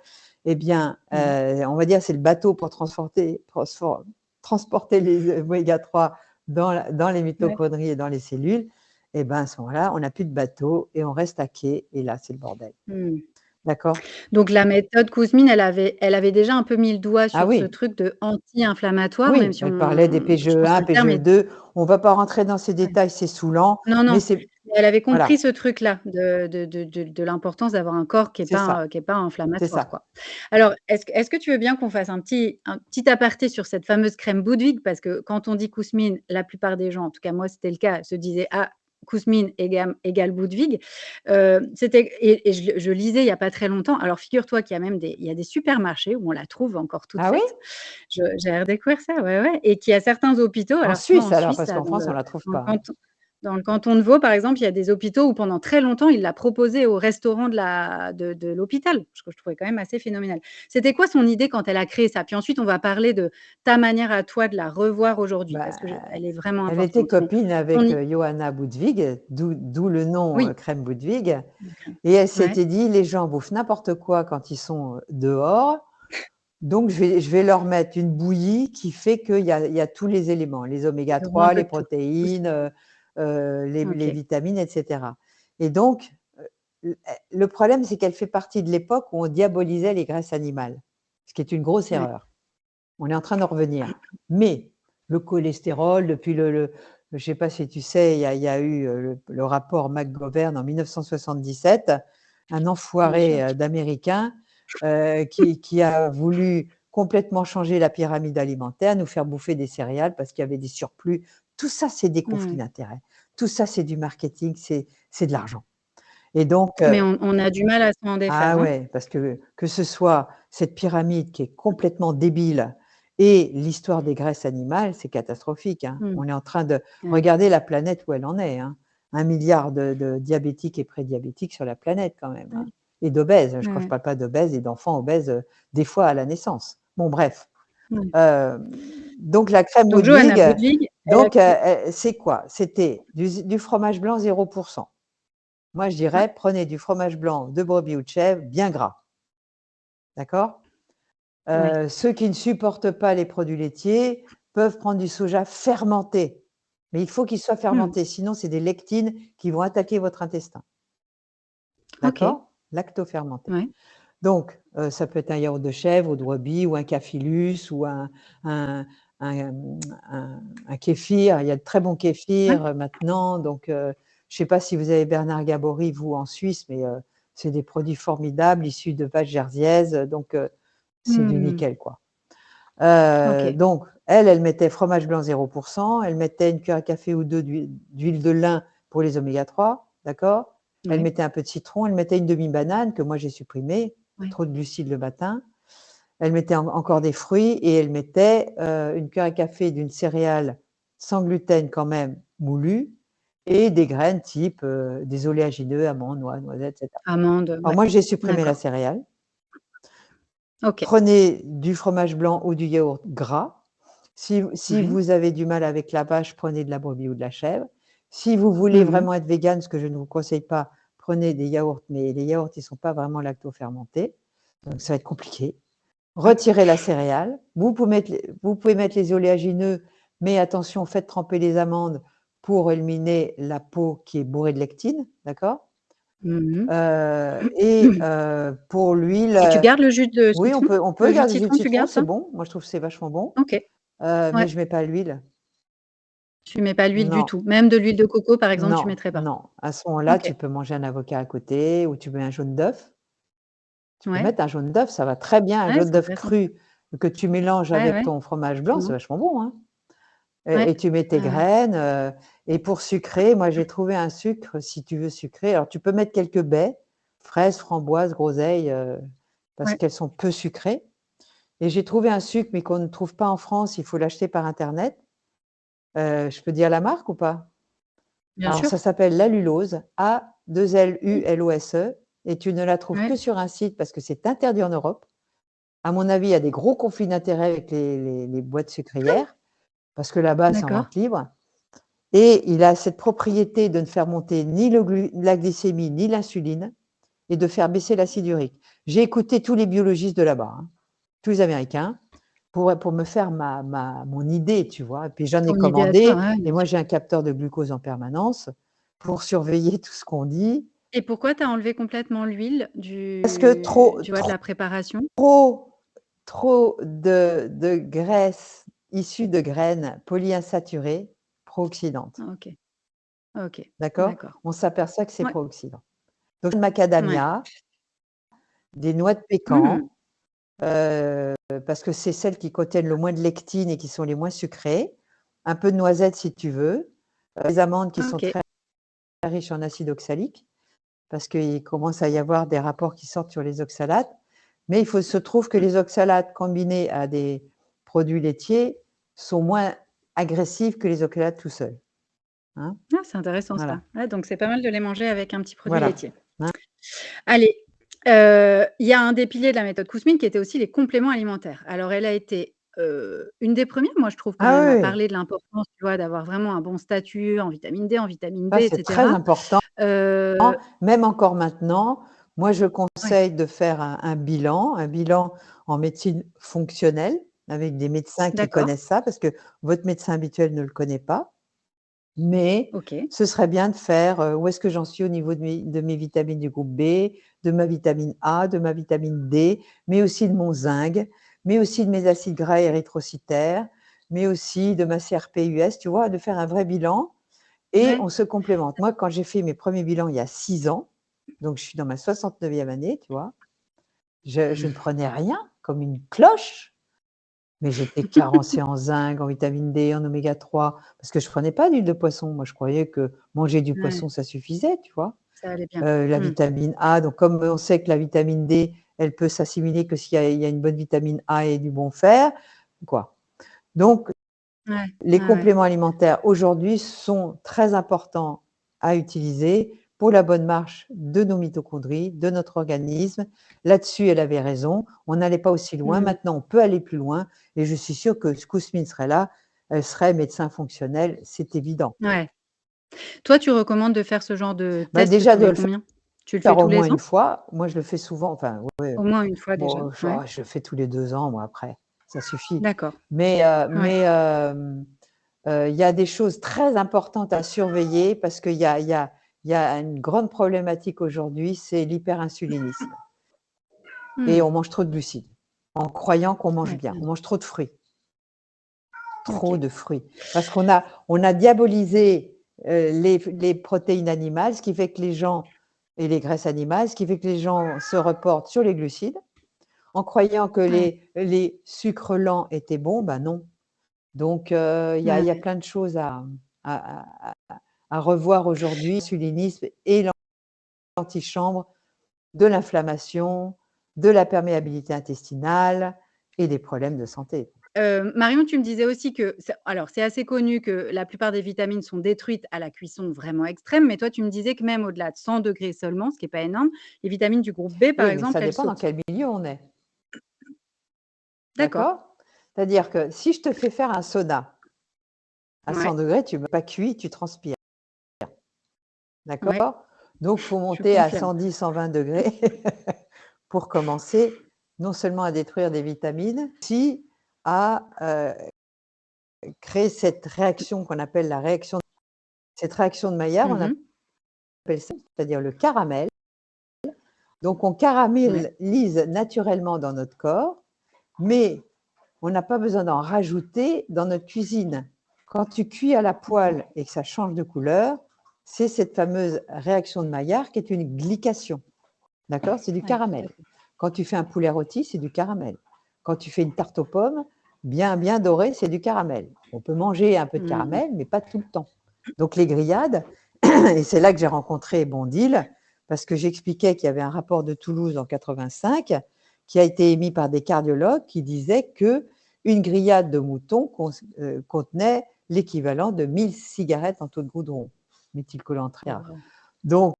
S1: Eh bien,
S2: Ouais.
S1: on va dire c'est le bateau pour transporter les oméga 3 dans les
S2: Ouais.
S1: mitochondries et dans les cellules. Et ben, à ce moment-là, on n'a plus de bateau et on reste à quai, et là, c'est le bordel.
S2: Mmh.
S1: D'accord?
S2: Donc la méthode Kouzmine, elle avait déjà un peu mis le doigt
S1: Ah
S2: sur ce
S1: oui,
S2: truc de anti-inflammatoire, même
S1: oui,
S2: si
S1: elle parlait des
S2: je pense que
S1: PGE1,
S2: le terme est
S1: PGE2. On ne va pas rentrer dans ces
S2: ouais.
S1: détails, c'est saoulant,
S2: Non,
S1: mais
S2: non,
S1: c'est
S2: mais elle avait compris
S1: voilà,
S2: ce truc-là de l'importance d'avoir un corps
S1: c'est ça,
S2: qui est pas
S1: c'est
S2: inflammatoire,
S1: ça.
S2: quoi. Alors est-ce que tu veux bien qu'on fasse un petit aparté sur cette fameuse crème Boudwig? Parce que quand on dit Kousmine, la plupart des gens, en tout cas moi c'était le cas, se disaient: «Ah, Kousmine égale Boudwig. Et je lisais il n'y a pas très longtemps. Alors, figure-toi qu'il y a même il y a des supermarchés où on la trouve encore toute
S1: Ah oui?
S2: faite. J'ai redécouvert ça, ouais, ouais. Et qu'il y a certains hôpitaux,
S1: En
S2: alors tu vois,
S1: Suisse
S2: en
S1: alors,
S2: Suisse,
S1: parce
S2: là,
S1: qu'en France, on ne la trouve
S2: dans le
S1: pas, hein.
S2: canton, dans le canton de Vaud, par exemple, il y a des hôpitaux où pendant très longtemps, ils la proposaient au restaurant de l'hôpital, ce que je trouvais quand même assez phénoménal. C'était quoi son idée quand elle a créé ça? Puis ensuite, on va parler de ta manière à toi de la revoir aujourd'hui,
S1: Bah,
S2: parce que elle est vraiment
S1: elle était
S2: importante. Mais
S1: copine
S2: son
S1: avec
S2: i
S1: Johanna Boudwig, d'où le nom
S2: oui,
S1: crème Boudwig.
S2: d'accord.
S1: Et elle
S2: Ouais,
S1: s'était dit, les gens bouffent n'importe quoi quand ils sont dehors, donc je vais leur mettre une bouillie qui fait qu'il y a tous les éléments, les oméga
S2: ils auront un
S1: 3,
S2: peu
S1: les
S2: de tout. Tout ce
S1: protéines, les
S2: OK.
S1: vitamines, etc. Et donc, le problème, c'est qu'elle fait partie de l'époque où on diabolisait les graisses animales, ce qui est une grosse
S2: Ouais.
S1: erreur. On est en train d'en revenir. Mais le cholestérol, depuis je ne sais pas si tu sais, il y a eu le rapport McGovern en 1977, un
S2: Bien sûr.
S1: enfoiré d'Américain qui a voulu complètement changer la pyramide alimentaire, nous faire bouffer des céréales parce qu'il y avait des surplus. Tout ça, c'est des conflits
S2: Ouais.
S1: d'intérêts. Tout ça, c'est du marketing, c'est de l'argent. Et donc,
S2: Mais on a du mal à s'en défaire,
S1: ah
S2: hein?
S1: ouais, parce que ce soit cette pyramide qui est complètement débile et l'histoire des graisses animales, c'est catastrophique, hein.
S2: Mmh.
S1: On est en train de
S2: Ouais.
S1: regarder la planète où elle en est, hein. 1 milliard de diabétiques et prédiabétiques sur la planète quand même,
S2: Ouais.
S1: hein, et d'obèses. Je
S2: Ouais,
S1: crois je
S2: ouais.
S1: parle pas d'obèses et d'enfants obèses, des fois à la naissance. Bon bref,
S2: Ouais.
S1: hem, donc la crème
S2: Donc Johanna
S1: Ludwig,
S2: Boudwig, elle a
S1: donc
S2: créé
S1: c'est quoi? C'était du fromage blanc 0%. Moi, je
S2: ouais,
S1: dirais, prenez du fromage blanc de brebis ou de chèvre bien gras, d'accord?
S2: ouais.
S1: Ceux qui ne supportent pas les produits laitiers peuvent prendre du soja fermenté, mais il faut qu'il soit
S2: Mmh.
S1: fermenté, sinon c'est des lectines qui vont attaquer votre intestin,
S2: OK.
S1: d'accord? Lactofermenté.
S2: Ouais.
S1: Donc, ça peut être un yaourt de chèvre ou de brebis ou un cafilus ou un un, un kéfir. Il y a de très bons
S2: Ouais.
S1: kéfirs, maintenant, donc je ne sais pas si vous avez Bernard Gabory, vous, en Suisse, mais c'est des produits formidables issus de vaches jersiaises, donc c'est du
S2: Mmh.
S1: nickel, quoi.
S2: OK.
S1: Donc elle mettait fromage blanc 0%, elle mettait une cuillère à café ou 2 d'huile de lin pour les oméga 3, d'accord? Elle
S2: Ouais.
S1: mettait un peu de citron, elle mettait une demi-banane que moi j'ai supprimée,
S2: Ouais.
S1: trop de glucides le matin. Elle mettait encore des fruits et elle mettait, une cuillère à café d'une céréale sans gluten quand même, moulue, et des graines type, des oléagineux, amandes, noix, noisettes, et cetera.
S2: Amande,
S1: Alors
S2: ouais.
S1: moi j'ai supprimé la
S2: D'accord.
S1: céréale.
S2: OK.
S1: Prenez du fromage blanc ou du yaourt gras. Si
S2: Ouais.
S1: vous avez du mal avec la vache, prenez de la brebis ou de la chèvre. Si vous voulez
S2: Mmh mh.
S1: vraiment être végan, ce que je ne vous conseille pas, prenez des yaourts, mais les yaourts, ils ne sont pas vraiment lactofermentés, donc ça va être compliqué.
S2: Ouais.
S1: Retirez la céréale. Vous pouvez mettre les oléagineux, mais attention, faites tremper les amandes pour éliminer la peau qui est bourrée de lectine, d'accord?
S2: Mmh
S1: Et
S2: mh.
S1: pour l'huile,
S2: Et tu gardes le jus de
S1: oui,
S2: citron?
S1: on peut
S2: Le jus de
S1: garder du jus de
S2: citron, tu
S1: citron,
S2: gardes
S1: c'est
S2: ça?
S1: bon. Moi, je trouve que c'est vachement bon,
S2: OK.
S1: mais
S2: Ouais.
S1: je mets pas l'huile.
S2: Tu mets pas l'huile du
S1: Non,
S2: tout? Même de l'huile de coco, par exemple, tu
S1: non,
S2: mettrais pas?
S1: non. À ce moment-là, tu
S2: OK.
S1: peux manger un avocat à côté ou tu mets un jaune d'œuf. Tu peux
S2: Ouais.
S1: mettre un jaune d'œuf, ça va très bien. Un
S2: Ouais,
S1: jaune
S2: c'est
S1: d'œuf
S2: intéressant.
S1: cru que tu mélanges
S2: Ouais,
S1: avec
S2: ouais,
S1: ton fromage blanc, c'est
S2: effectivement.
S1: vachement bon, hein.
S2: Ouais.
S1: Et tu mets tes
S2: Ouais, ouais.
S1: graines, et pour sucrer, moi, j'ai trouvé un sucre, si tu veux sucrer, alors tu peux mettre quelques baies, fraises, framboises, groseilles, parce
S2: Ouais.
S1: qu'elles sont peu sucrées, et j'ai trouvé un sucre, mais qu'on ne trouve pas en France, il faut l'acheter par internet. Je peux dire la marque ou pas?
S2: Bien
S1: Alors
S2: sûr.
S1: ça s'appelle l'allulose,
S2: Oui.
S1: A-2-L-U-L-O-S-E, et tu ne la trouves que
S2: Ouais.
S1: sur un site parce que c'est interdit en Europe. À mon avis, il y a des gros conflits d'intérêts avec les boîtes sucrières, parce que là-bas, c'est en
S2: D'accord.
S1: vente libre, et il a cette propriété de ne faire monter ni la glycémie, ni l'insuline, et de faire baisser l'acide urique. J'ai écouté tous les biologistes de là-bas, hein, tous les Américains, pour me faire mon idée, tu vois? Et puis j'en ai
S2: Ton idée à toi,
S1: commandé,
S2: ouais, bien
S1: et moi
S2: sûr.
S1: j'ai un capteur de glucose en permanence pour surveiller tout ce qu'on dit.
S2: Et pourquoi tu as enlevé complètement l'huile
S1: Parce que
S2: tu vois, de la préparation?
S1: trop trop de graisses issues de graines polyinsaturées pro-oxydantes,
S2: OK. OK.
S1: d'accord?
S2: D'accord.
S1: On s'aperçoit que c'est
S2: Ouais.
S1: pro-oxydant. Donc
S2: Ouais.
S1: macadamia, des noix de
S2: Mmh.
S1: pécan, parce que c'est celles qui contiennent le moins de lectine et qui sont les moins sucrées, un peu de noisettes si tu veux, les amandes qui sont
S2: OK.
S1: très riche en acide oxalique, parce qu'il commence à y avoir des rapports qui sortent sur les oxalates. Mais il se trouve que les oxalates combinés à des produits laitiers sont moins agressifs que les oxalates tout seuls. Hein,
S2: Ah, c'est intéressant
S1: voilà.
S2: ça. Ouais, donc c'est pas mal de les manger avec un petit produit
S1: Voilà.
S2: laitier.
S1: Hein.
S2: Allez, il y a un des piliers de la méthode Kouzmine qui était aussi les compléments alimentaires. Alors elle a été, une des premières, moi je trouve quand
S1: Ah
S2: même, à
S1: oui,
S2: parler de l'importance, tu vois, d'avoir vraiment un bon statut en vitamine D, en vitamine B
S1: ça
S2: et
S1: c'est très
S2: cetera.
S1: important.
S2: Heu,
S1: Même encore maintenant, moi je
S2: ouais,
S1: conseille de faire un bilan en médecine fonctionnelle, avec des médecins qui
S2: d'accord,
S1: connaissent ça, parce que votre médecin habituel ne le connaît pas. Mais
S2: OK.
S1: ce serait bien de faire, où est-ce que j'en suis au niveau de mes vitamines du groupe B, de ma vitamine A, de ma vitamine D, mais aussi de mon zinc, mais aussi de mes acides gras érythrocytaires, mais aussi de ma CRP-US, tu vois? De faire un vrai bilan et
S2: Ouais.
S1: on se complémente. Moi, quand j'ai fait mes premiers bilans il y a 6 ans, donc je suis dans ma 69e année, tu vois? Je ne prenais rien, comme une cloche. Mais j'étais carencée en zinc, en vitamine D, en oméga 3, parce que je prenais pas d'huile de poisson. Moi, je croyais que manger du
S2: Ouais,
S1: poisson, ça suffisait, tu vois?
S2: ça allait bien.
S1: La
S2: Mmh.
S1: vitamine A, donc comme on sait que la vitamine D, elle peut s'assimiler que s'il y a une bonne vitamine A et du bon fer, quoi. Donc
S2: Ouais,
S1: les
S2: ouais, ouais.
S1: compléments alimentaires aujourd'hui sont très importants à utiliser pour la bonne marche de nos mitochondries, de notre organisme. Là-dessus, elle avait raison. On n'allait pas aussi loin.
S2: Mmh.
S1: Maintenant, on peut aller plus loin. Et je suis sûre que Kousmine serait là. Elle serait médecin fonctionnel, c'est évident.
S2: Ouais. Toi, tu recommandes de faire ce genre de
S1: Bah,
S2: test
S1: déjà,
S2: tous
S1: de
S2: les
S1: le
S2: combien? Tu le fais
S1: faire au
S2: tous
S1: moins
S2: les
S1: une
S2: ans?
S1: fois. Moi, je le fais souvent. Enfin, ouais,
S2: Au moins une fois déjà?
S1: bon,
S2: Ouais.
S1: je le fais tous les 2 ans, moi, après. Ça suffit.
S2: D'accord.
S1: Mais,
S2: Ouais.
S1: il y a des choses très importantes à surveiller parce qu'il y a une grande problématique aujourd'hui, c'est l'hyperinsulinisme et
S2: Mmh.
S1: on mange trop de glucides en croyant qu'on mange
S2: Ouais,
S1: bien.
S2: bien
S1: On
S2: sûr.
S1: mange trop
S2: OK.
S1: de fruits parce on a diabolisé, les protéines animales, ce qui fait que les gens et les graisses animales, ce qui fait que les gens se reportent sur les glucides en croyant que
S2: Ouais.
S1: les sucres lents étaient bons. Ben non. Donc, il y a
S2: Ouais.
S1: plein de choses à à revoir aujourd'hui, l'insulinisme et l'antichambre, de l'inflammation, de la perméabilité intestinale et des problèmes de santé.
S2: Marion, tu me disais aussi que c'est assez connu que la plupart des vitamines sont détruites à la cuisson vraiment extrême, mais toi, tu me disais que même au-delà de 100 degrés seulement, ce qui est pas énorme, les vitamines du groupe B, par
S1: Oui, mais ça
S2: exemple, elles
S1: dépend dans
S2: sautent.
S1: quel milieu on est,
S2: D'accord.
S1: d'accord? C'est-à-dire que si je te fais faire un sauna à 100
S2: Ouais,
S1: degrés, tu ne pas cuit, tu transpires,
S2: ouais,
S1: d'accord? Donc, il faut
S2: je
S1: monter à
S2: confirme.
S1: 110, 120 degrés pour commencer non seulement à détruire des vitamines, aussi à créer cette réaction qu'on appelle cette réaction de Maillard, on
S2: Mmh.
S1: appelle ça, c'est-à-dire le caramel. Donc on
S2: Ouais.
S1: caramélise naturellement dans notre corps, mais on n'a pas besoin d'en rajouter dans notre cuisine. Quand tu cuis à la poêle et que ça change de couleur, c'est cette fameuse réaction de Maillard qui est une glycation. D'accord? C'est du
S2: Ouais, tout à
S1: caramel.
S2: fait.
S1: Quand tu fais un poulet rôti, c'est du caramel. Quand tu fais une tarte aux pommes, bien dorée, c'est du caramel. On peut manger un peu de
S2: Mmh.
S1: caramel, mais pas tout le temps. Donc les grillades, et c'est là que j'ai rencontré Bondil, parce que j'expliquais qu'il y avait un rapport de Toulouse en 85 qui a été émis par des cardiologues qui disaient que une grillade de mouton contenait l'équivalent de 1000 cigarettes en taux de goudron, méthylcholantrial.
S2: Waouh.
S1: Donc,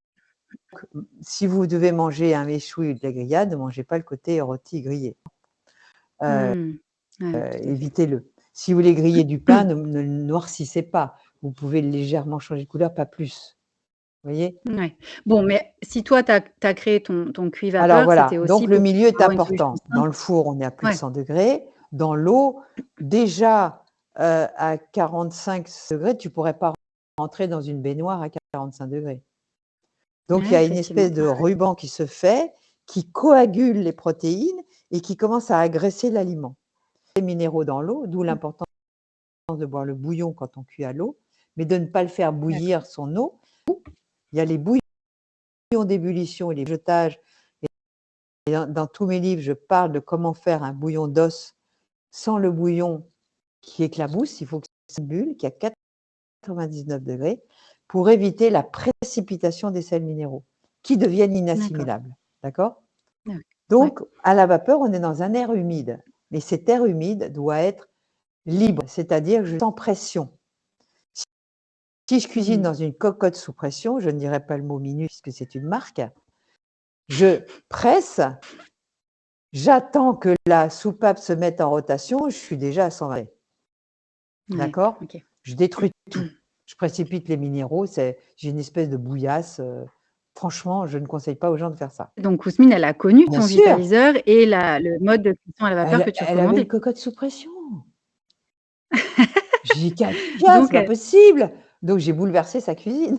S1: si vous devez manger un méchoui ou de la grillade, ne mangez pas le côté rôti grillé. Euh,
S2: Mmh. Ouais, tout à fait.
S1: évitez-le. Si vous voulez griller du pain, ne le noircissez pas. Vous pouvez légèrement changer de couleur, pas plus. Vous voyez?
S2: Ouais. Bon, mais si toi, tu as créé ton cuit
S1: Alors
S2: vapeur,
S1: voilà,
S2: c'était aussi
S1: donc le
S2: pour
S1: milieu est
S2: avoir une solution
S1: important. Dans
S2: simple?
S1: le four, on est à plus de
S2: Ouais,
S1: 100 degrés. Dans l'eau, déjà à 45 degrés, tu ne pourrais pas rentrer dans une baignoire à 45 degrés. Donc il y
S2: ouais,
S1: a une
S2: effectivement.
S1: espèce de ruban qui se fait, qui coagule les protéines et qui commence à agresser l'aliment. Les minéraux dans l'eau, d'où l'importance de boire le bouillon quand on cuit à l'eau, mais de ne pas le faire
S2: D'accord.
S1: bouillir son eau. Il y a les bouillons d'ébullition et les jetages. Et dans tous mes livres, je parle de comment faire un bouillon d'os sans le bouillon qui éclabousse. Il faut que ça bulle, qui est à 99 degrés, pour éviter la pression précipitation des sels minéraux qui deviennent
S2: D'accord.
S1: inassimilables. D'accord?
S2: Ah oui.
S1: Donc, à la vapeur, on est dans un air humide. Mais cet air humide doit être libre, c'est-à-dire sans pression. Si je cuisine dans une cocotte sous pression, je ne dirais pas le mot minute puisque c'est une marque, je presse, j'attends que la soupape se mette en rotation, je suis déjà à 120. D'accord?
S2: Ok.
S1: Je détruis tout. Je précipite les minéraux, j'ai une espèce de bouillasse. Franchement, je ne conseille pas aux gens de faire ça.
S2: Donc, Kousmine, elle a connu
S1: Bien
S2: ton
S1: sûr.
S2: vitaliseur et le mode de cuisson à la vapeur que tu
S1: Elle avait une
S2: recommandais.
S1: cocotte sous pression. J'ai dit, c'est
S2: Donc,
S1: pas possible. Donc, j'ai bouleversé sa cuisine.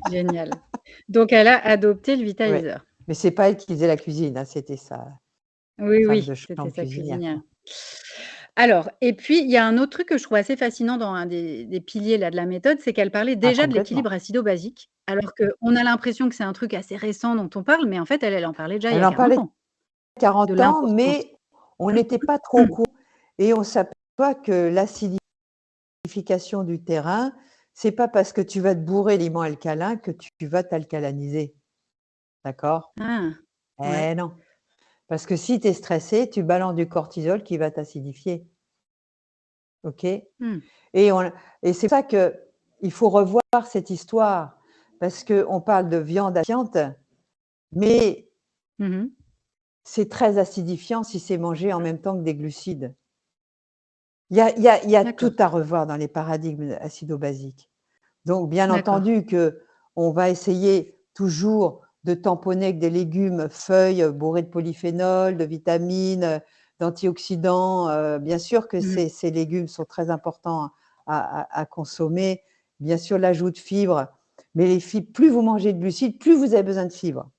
S2: génial. Donc, elle a adopté le
S1: Ouais.
S2: vitaliseur.
S1: Mais c'est pas elle qui faisait la cuisine, hein, c'était sa
S2: Oui,
S1: femme
S2: oui,
S1: de
S2: c'était
S1: chambre
S2: sa
S1: cuisinière.
S2: cuisinière. Alors, et puis, il y a un autre truc que je trouve assez fascinant dans un des piliers là, de la méthode, c'est qu'elle parlait
S1: Ah,
S2: déjà de
S1: complètement.
S2: l'équilibre acido-basique, alors qu'on a l'impression que c'est un truc assez récent dont on parle, mais en fait, elle en parlait déjà il y
S1: Elle
S2: a
S1: en
S2: 40
S1: parlait
S2: ans.
S1: 40
S2: De
S1: ans,
S2: l'importance.
S1: mais on n'était pas trop au courant. Et on s'aperçoit que l'acidification du terrain, c'est pas parce que tu vas te bourrer d'aliments alcalins que tu vas t'alcaliniser. D'accord?
S2: Ah, ouais.
S1: Eh non. Parce que si tu es stressé, tu balances du cortisol qui va t'acidifier. OK?
S2: Mmh.
S1: Et c'est pour ça qu'il faut revoir cette histoire, parce qu'on parle de viande acidifiante, mais
S2: Mmh.
S1: c'est très acidifiant si c'est mangé en même temps que des glucides. Il y a tout
S2: D'accord.
S1: à revoir dans les paradigmes acido-basiques. Donc, bien
S2: D'accord.
S1: entendu qu'on va essayer toujours de tamponner avec des légumes, feuilles bourrées de polyphénol, de vitamines, d'antioxydants. Bien sûr que
S2: Mmh.
S1: ces légumes sont très importants à consommer. Bien sûr, l'ajout de fibres. Mais les fibres, plus vous mangez de glucides, plus vous avez besoin de fibres.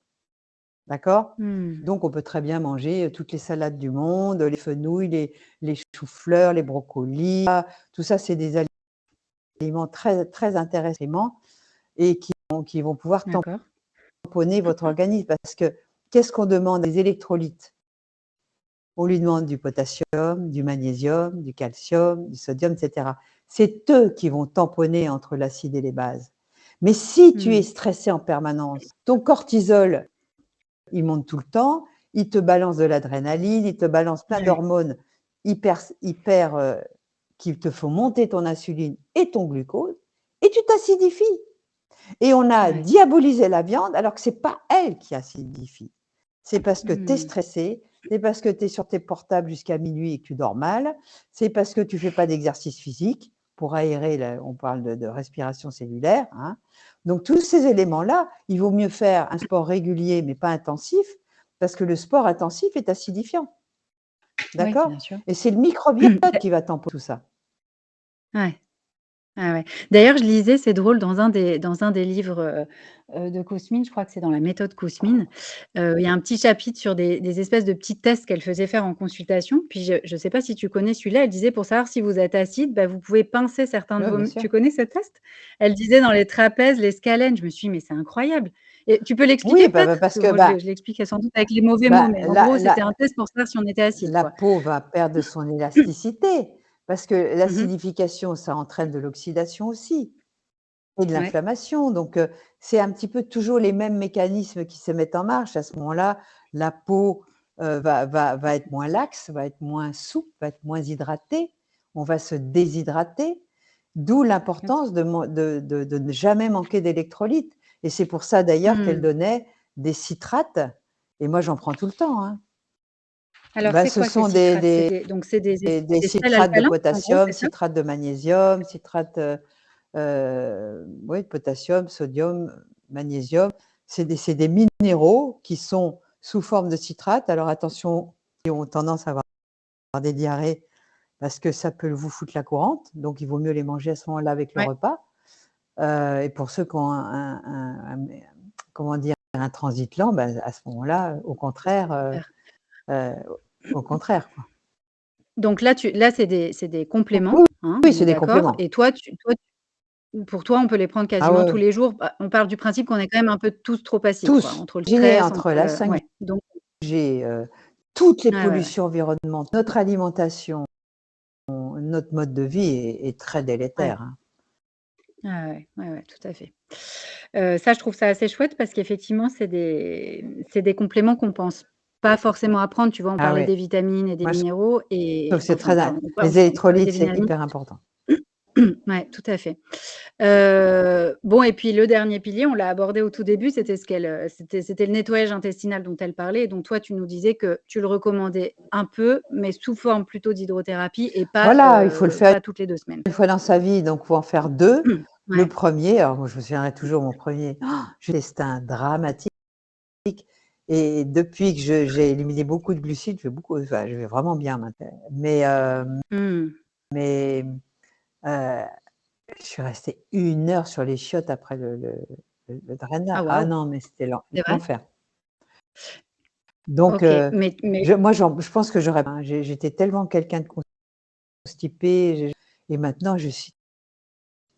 S1: D'accord?
S2: Mmh.
S1: Donc, on peut très bien manger toutes les salades du monde, les fenouils, les choux-fleurs, les brocolis. Tout ça, c'est des aliments très, très intéressants et qui vont pouvoir
S2: D'accord.
S1: tamponner votre organisme. Parce que qu'est-ce qu'on demande? Des électrolytes. On lui demande du potassium, du magnésium, du calcium, du sodium, etc. C'est eux qui vont tamponner entre l'acide et les bases. Mais si tu es
S2: Mmh.
S1: stressé en permanence, ton cortisol, il monte tout le temps, il te balance de l'adrénaline, il te balance plein
S2: Ouais.
S1: d'hormones hyper qui te font monter ton insuline et ton glucose, et tu t'acidifies. Et on a
S2: Ouais.
S1: diabolisé la viande alors que ce n'est pas elle qui acidifie. C'est parce que tu es
S2: Mmh.
S1: stressé, c'est parce que tu es sur tes portables jusqu'à minuit et que tu dors mal, c'est parce que tu ne fais pas d'exercice physique pour aérer, on parle de respiration cellulaire. Hein. Donc tous ces éléments-là, il vaut mieux faire un sport régulier mais pas intensif, parce que le sport intensif est acidifiant.
S2: Oui,
S1: D'accord?
S2: bien sûr.
S1: Et c'est le microbiote qui va tamponner tout ça.
S2: Ouais. Ah ouais. D'ailleurs, je lisais, c'est drôle, dans un des livres, de Kousmine, je crois que c'est dans la méthode Kousmine, il y a un petit chapitre sur des espèces de petits tests qu'elle faisait faire en consultation. Puis je sais pas si tu connais celui-là, elle disait: «Pour savoir si vous êtes acide, bah, vous pouvez pincer certains de
S1: Oui,
S2: vos»
S1: bien sûr.
S2: tu connais ce test? Elle disait dans les trapèzes, les scalènes, je me suis dit: «Mais c'est incroyable» et tu peux l'expliquer
S1: Oui,
S2: peut-être? Parce
S1: parce
S2: que
S1: que
S2: bon, je l'expliquais sans doute avec les mauvais mots, mais en
S1: la,
S2: gros, c'était un
S1: la,
S2: test pour savoir si on était acide,
S1: la
S2: quoi.
S1: peau va perdre son élasticité, parce que
S2: Mmh.
S1: l'acidification, ça entraîne de l'oxydation aussi et de
S2: Ouais.
S1: l'inflammation. Donc, c'est un petit peu toujours les mêmes mécanismes qui se mettent en marche. À ce moment-là, la peau va être moins laxe, va être moins souple, va être moins hydratée. On va se déshydrater, d'où l'importance de ne jamais manquer d'électrolytes. Et c'est pour ça d'ailleurs qu'elle
S2: Mmh.
S1: donnait des citrates, et moi j'en prends tout le temps. Hein.
S2: Alors c'est
S1: Ce
S2: quoi ces
S1: sont
S2: citrates? C'est
S1: des
S2: des sels
S1: citrates de
S2: alcalins, en gros,
S1: potassium,
S2: c'est ça?
S1: citrates de magnésium, citrates oui, de potassium, sodium, magnésium. C'est des minéraux qui sont sous forme de citrate. Alors attention, qui ont tendance à avoir des diarrhées parce que ça peut vous foutre la courante. Donc il vaut mieux les manger à ce moment-là avec le
S2: Ouais.
S1: repas. Et pour ceux qui ont comment dire, un transit lent, à ce moment-là,
S2: Super.
S1: euh, au contraire. Quoi.
S2: Donc là, c'est des compléments,
S1: Oui,
S2: hein,
S1: oui,
S2: on
S1: c'est
S2: est
S1: des
S2: d'accord?
S1: compléments.
S2: Et pour toi, on peut les prendre
S1: Ah
S2: quasiment
S1: ouais,
S2: tous
S1: ouais.
S2: les jours. Bah, on part du principe qu'on est quand même un peu tous trop acides, quoi,
S1: Tous.
S2: entre le
S1: Imaginez
S2: stress,
S1: entre
S2: entre
S1: la
S2: le
S1: 5G,
S2: ouais, donc
S1: toutes les
S2: ouais, ouais, ouais.
S1: pollutions environnementales, notre alimentation, notre mode de vie est très
S2: Ouais.
S1: délétère. Hein.
S2: Ah ouais, ouais, ouais, tout à fait. Ça, je trouve ça assez chouette parce qu'effectivement, c'est des compléments qu'on pense pas forcément à prendre. Tu vois, on
S1: Ah
S2: parlait
S1: ouais,
S2: des vitamines et des
S1: moi je
S2: minéraux
S1: trouve
S2: et
S1: que c'est
S2: enfin,
S1: très
S2: pardon,
S1: les
S2: on parlait
S1: électrolytes,
S2: des
S1: c'est
S2: vitamines.
S1: hyper important.
S2: Ouais, tout à fait. Bon et puis le dernier pilier, on l'a abordé au tout début, c'était ce qu'elle, c'était le nettoyage intestinal dont elle parlait et donc toi, tu nous disais que tu le recommandais un peu, mais sous forme plutôt d'hydrothérapie et
S1: Voilà, il faut le faire
S2: pas toutes les 2 semaines.
S1: une fois dans sa vie, donc faut en faire 2. Le
S2: Ouais.
S1: premier, alors moi je me souviendrai toujours mon premier, c'était un dramatique et depuis que j'ai éliminé beaucoup de glucides, je vais vraiment bien maintenant.
S2: Mmh.
S1: Mais je suis restée 1 heure sur les chiottes après le drainage.
S2: Ah
S1: Ah
S2: waouh,
S1: non, mais c'était
S2: c'est vrai?
S1: l'enfer. Donc
S2: OK, mais
S1: je pense que j'aurais j'étais tellement quelqu'un de constipé, et maintenant je suis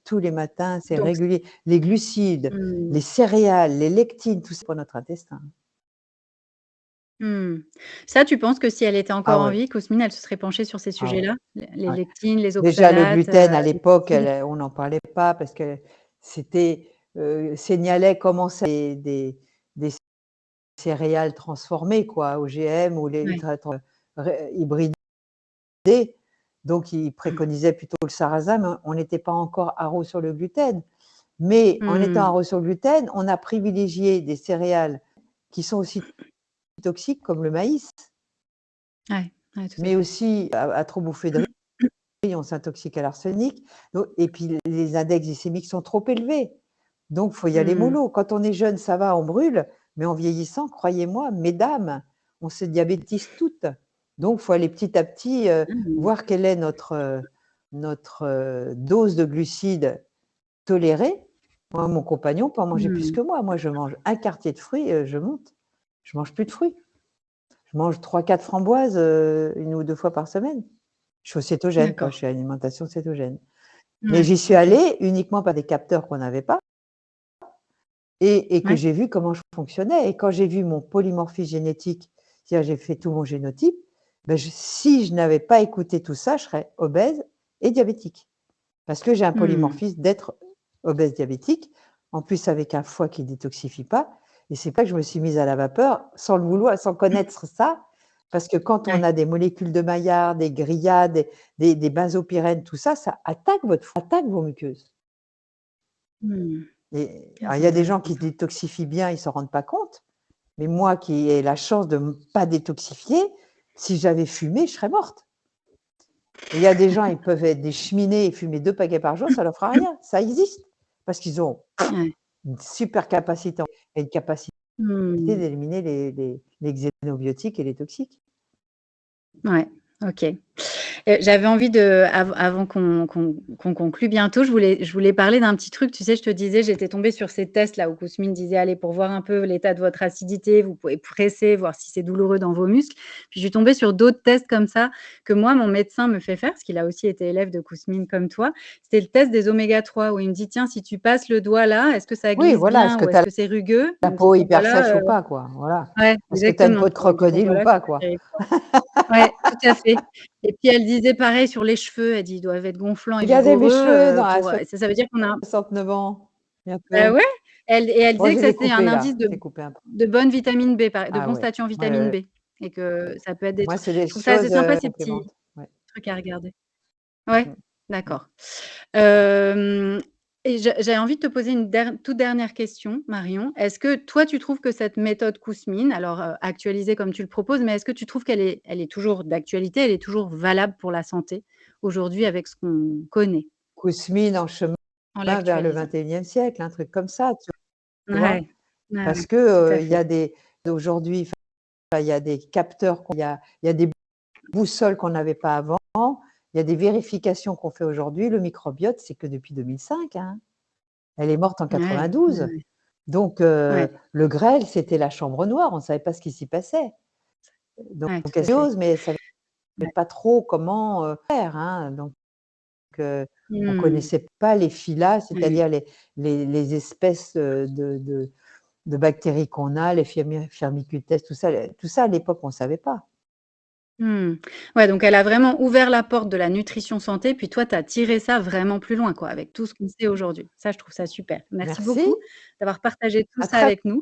S1: tous les matins, c'est
S2: donc
S1: régulier. Les glucides,
S2: mmh,
S1: les céréales, les lectines, tout ça pour notre intestin.
S2: mmh. Ça, tu penses que si elle était
S1: Ah
S2: encore en
S1: ouais,
S2: vie, Cosmine, elle se serait penchée sur ces
S1: ah ouais,
S2: sujets-là? Les
S1: ouais.
S2: lectines, les
S1: Déjà le
S2: oxalates,
S1: gluten à
S2: les
S1: l'époque,
S2: glucides?
S1: on n'en parlait pas parce que c'était, signalait comment ça des céréales transformées quoi, OGM ou les
S2: Ouais.
S1: ultra hybridées. Donc ils préconisaient plutôt le sarrasin, mais on n'était pas encore haro sur le gluten. Mais en étant
S2: Mmh.
S1: haro sur le gluten, on a privilégié des céréales qui sont aussi toxiques comme le maïs,
S2: Ouais, ouais, tout à
S1: mais
S2: fait.
S1: aussi à trop bouffer de riz, on s'intoxique à l'arsenic. Donc et puis les index glycémiques sont trop élevés. Donc faut y aller
S2: Mmh.
S1: mollo. Quand on est jeune, ça va, on brûle, mais en vieillissant, croyez-moi, mesdames, on se diabétise toutes. Donc faut aller petit à petit,
S2: Mmh.
S1: voir quelle est notre, dose de glucides tolérée. Moi, mon compagnon peut en manger plus
S2: Mmh.
S1: que moi. Moi, je mange un quartier de fruits, je monte. Je mange plus de fruits. Je mange 3-4 framboises, 1 ou 2 fois par semaine. Je suis au cétogène quoi, je
S2: D'accord.
S1: suis à alimentation cétogène. Mais
S2: Ouais,
S1: j'y suis
S2: OK.
S1: allée uniquement par des capteurs qu'on n'avait pas et que
S2: Ouais.
S1: j'ai vu comment je fonctionnais et quand j'ai vu mon polymorphisme génétique, c'est-à-dire j'ai fait tout mon génotype, si je n'avais pas écouté tout ça, je serais obèse et diabétique. Parce que j'ai un
S2: Mmh.
S1: polymorphisme d'être obèse diabétique, en plus avec un foie qui ne détoxifie pas et c'est pas que je me suis mise à la vapeur sans le vouloir, sans connaître ça, parce que quand on
S2: Ouais.
S1: a des molécules de Maillard, des grillades, des benzopyrènes, tout ça, ça attaque votre foie, attaque vos muqueuses
S2: Mmh.
S1: et
S2: Ah,
S1: alors il
S2: c'est
S1: y a des gens
S2: intéressant
S1: qui
S2: ça.
S1: détoxifient bien, ils s'en rendent pas compte, mais moi qui ai la chance de ne pas détoxifier, si j'avais fumé, je serais morte. Et il y a des gens, ils peuvent être des cheminées et fumer 2 paquets par jour, ça leur fera rien. Ça existe. Parce qu'ils ont
S2: Ouais.
S1: une super capacité et une capacité
S2: Mmh.
S1: d'éliminer les xénobiotiques et les toxiques.
S2: Ouais, OK. J'avais envie de avant qu'on conclue bientôt, je voulais parler d'un petit truc. Tu sais, je te disais, j'étais tombée sur ces tests-là où Kousmine disait: «Allez, pour voir un peu l'état de votre acidité, vous pouvez presser, voir si c'est douloureux dans vos muscles». Puis je suis tombée sur d'autres tests comme ça que moi, mon médecin me fait faire, parce qu'il a aussi été élève de Kousmine comme toi. C'était le test des oméga 3 où il me dit: «Tiens, si tu passes le doigt là, est-ce que ça
S1: Oui,
S2: glisse
S1: voilà, est-ce
S2: bien
S1: que
S2: ou
S1: tu
S2: est-ce
S1: as
S2: que c'est rugueux?»
S1: la
S2: Il me dit:
S1: peau
S2: «Bon
S1: hyper
S2: voilà,
S1: sèche ou pas, quoi? Voilà.
S2: ouais,
S1: Est-ce que tu as une
S2: exactement».
S1: peau de
S2: Il me dit: «Bon
S1: crocodile ou
S2: voilà,
S1: pas,
S2: c'est pas
S1: quoi?
S2: terrible, quoi». Ouais, tout à fait et puis elle disait pareil sur les cheveux, elle dit: «Ils doivent être gonflants et
S1: Regardez mes
S2: vigoureux,
S1: cheveux dans à
S2: pour» ça veut dire qu'on a un
S1: 69 ans, bientôt.
S2: ouais, elle
S1: Bon,
S2: disait
S1: je
S2: que ça
S1: l'ai
S2: c'était un
S1: coupé là,
S2: indice
S1: je l'ai coupé un peu.
S2: de bonne vitamine B de
S1: Ah
S2: bon
S1: ouais,
S2: statut en
S1: ouais,
S2: vitamine
S1: ouais.
S2: B et que ça peut être des
S1: Moi,
S2: trucs
S1: c'est des
S2: je trouve ça assez
S1: choses,
S2: sympa ces petits
S1: complémentaires. Ouais.
S2: trucs à regarder. Ouais,
S1: Mmh, mmh.
S2: d'accord. Hem et j'avais envie de te poser une toute dernière question, Marion. Est-ce que toi, tu trouves que cette méthode Kousmine, alors, actualisée comme tu le proposes, mais est-ce que tu trouves elle est toujours d'actualité, elle est toujours valable pour la santé, aujourd'hui, avec ce qu'on connaît,
S1: Kousmine en chemin
S2: en
S1: vers le
S2: l'actualisant?
S1: 21e siècle, un truc comme ça, tu vois?
S2: Ouais, ouais,
S1: Parce
S2: ouais,
S1: que,
S2: tout à
S1: il y
S2: fait.
S1: a des aujourd'hui, enfin, il y a des capteurs il y a des boussoles qu'on n'avait pas avant, il y a des vérifications qu'on fait aujourd'hui. Le microbiote, c'est que depuis 2005, hein. Elle est morte en
S2: Ouais, ouais,
S1: 92.
S2: ouais.
S1: Donc
S2: Ouais,
S1: le grêle, c'était la chambre noire, on ne savait pas ce qui s'y passait. Donc
S2: ouais, tout
S1: quelque
S2: à fait.
S1: chose, mais ça savait
S2: Ouais.
S1: pas trop comment, faire, hein. Donc on
S2: Mmh.
S1: connaissait pas les phyla,
S2: Oui.
S1: c'est-à-dire les espèces, de bactéries qu'on a, les firmicutes, tout ça à l'époque, on savait pas.
S2: Mmh. Ouais, donc elle a vraiment ouvert la porte de la nutrition santé, puis toi, tu as tiré ça vraiment plus loin, quoi, avec tout ce qu'on sait aujourd'hui. Ça, je trouve ça super. Merci
S1: Merci,
S2: beaucoup d'avoir partagé tout
S1: à
S2: ça
S1: très
S2: avec nous.